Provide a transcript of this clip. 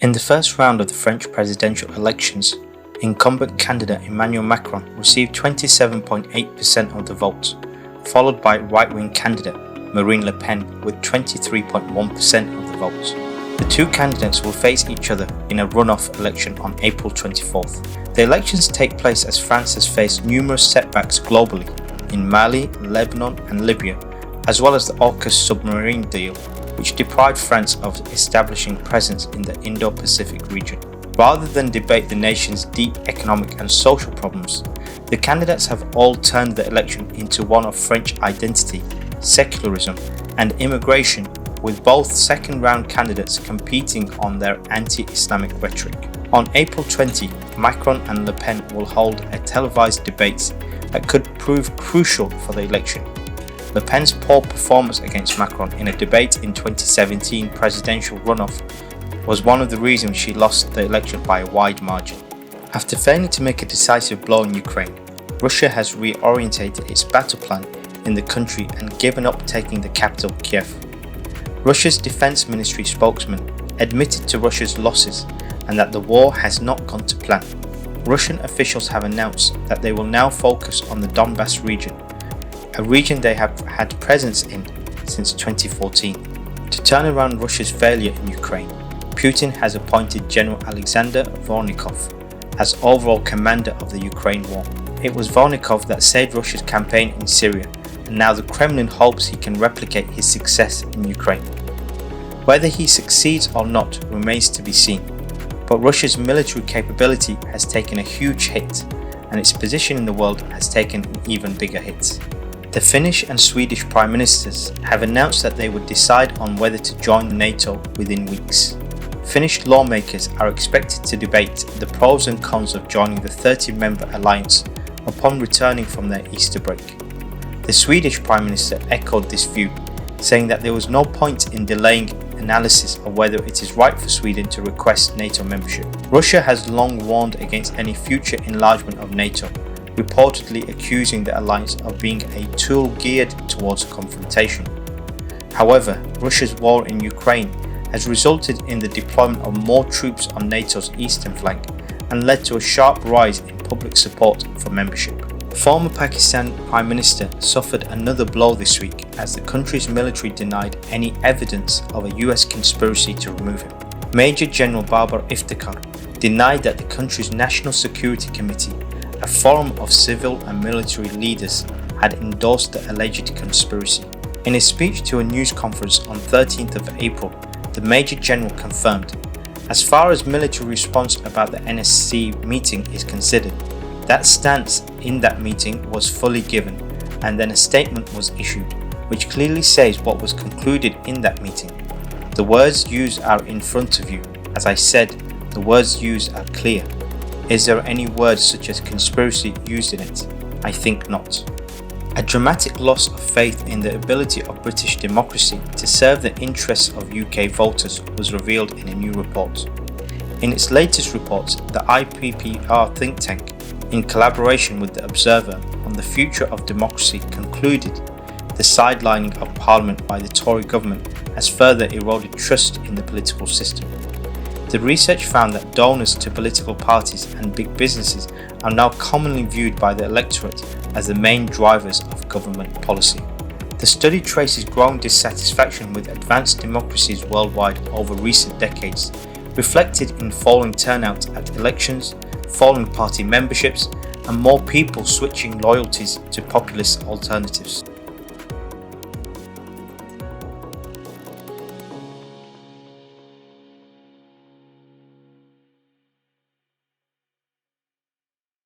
In the first round of the French presidential elections, incumbent candidate Emmanuel Macron received 27.8% of the votes, followed by right-wing candidate Marine Le Pen with 23.1% of the votes. The two candidates will face each other in a runoff election on April 24th. The elections take place as France has faced numerous setbacks globally in Mali, Lebanon and Libya, as well as the AUKUS submarine deal, which deprived France of establishing presence in the Indo-Pacific region. Rather than debate the nation's deep economic and social problems, the candidates have all turned the election into one of French identity, secularism and immigration, with both second-round candidates competing on their anti-Islamic rhetoric. On April 20, Macron and Le Pen will hold a televised debate that could prove crucial for the election. Le Pen's poor performance against Macron in a debate in 2017 presidential runoff was one of the reasons she lost the election by a wide margin. After failing to make a decisive blow in Ukraine, Russia has reorientated its battle plan in the country and given up taking the capital, Kiev. Russia's defense ministry spokesman admitted to Russia's losses and that the war has not gone to plan. Russian officials have announced that they will now focus on the Donbas region, a region they have had presence in since 2014. To turn around Russia's failure in Ukraine, Putin has appointed General Alexander Vornikov as overall commander of the Ukraine war. It was Vornikov that saved Russia's campaign in Syria, and now the Kremlin hopes he can replicate his success in Ukraine. Whether he succeeds or not remains to be seen, but Russia's military capability has taken a huge hit, and its position in the world has taken an even bigger hit. The Finnish and Swedish Prime Ministers have announced that they would decide on whether to join NATO within weeks. Finnish lawmakers are expected to debate the pros and cons of joining the 30-member alliance upon returning from their Easter break. The Swedish Prime Minister echoed this view, saying that there was no point in delaying analysis of whether it is right for Sweden to request NATO membership. Russia has long warned against any future enlargement of NATO, reportedly accusing the alliance of being a tool geared towards confrontation. However, Russia's war in Ukraine has resulted in the deployment of more troops on NATO's eastern flank and led to a sharp rise in public support for membership. Former Pakistan Prime Minister suffered another blow this week as the country's military denied any evidence of a US conspiracy to remove him. Major General Babar Iftikhar denied that the country's National Security Committee, a forum of civil and military leaders, had endorsed the alleged conspiracy. In a speech to a news conference on 13th of April, the Major General confirmed, as far as military response about the NSC meeting is considered, that stance in that meeting was fully given, and then a statement was issued, which clearly says what was concluded in that meeting. The words used are in front of you. As I said, the words used are clear. Is there any words such as conspiracy used in it? I think not. A dramatic loss of faith in the ability of British democracy to serve the interests of UK voters was revealed in a new report. In its latest report, the IPPR think tank, in collaboration with the Observer on the Future of Democracy, concluded the sidelining of Parliament by the Tory government has further eroded trust in the political system. The research found that donors to political parties and big businesses are now commonly viewed by the electorate as the main drivers of government policy. The study traces growing dissatisfaction with advanced democracies worldwide over recent decades, reflected in falling turnout at elections, falling party memberships, and more people switching loyalties to populist alternatives.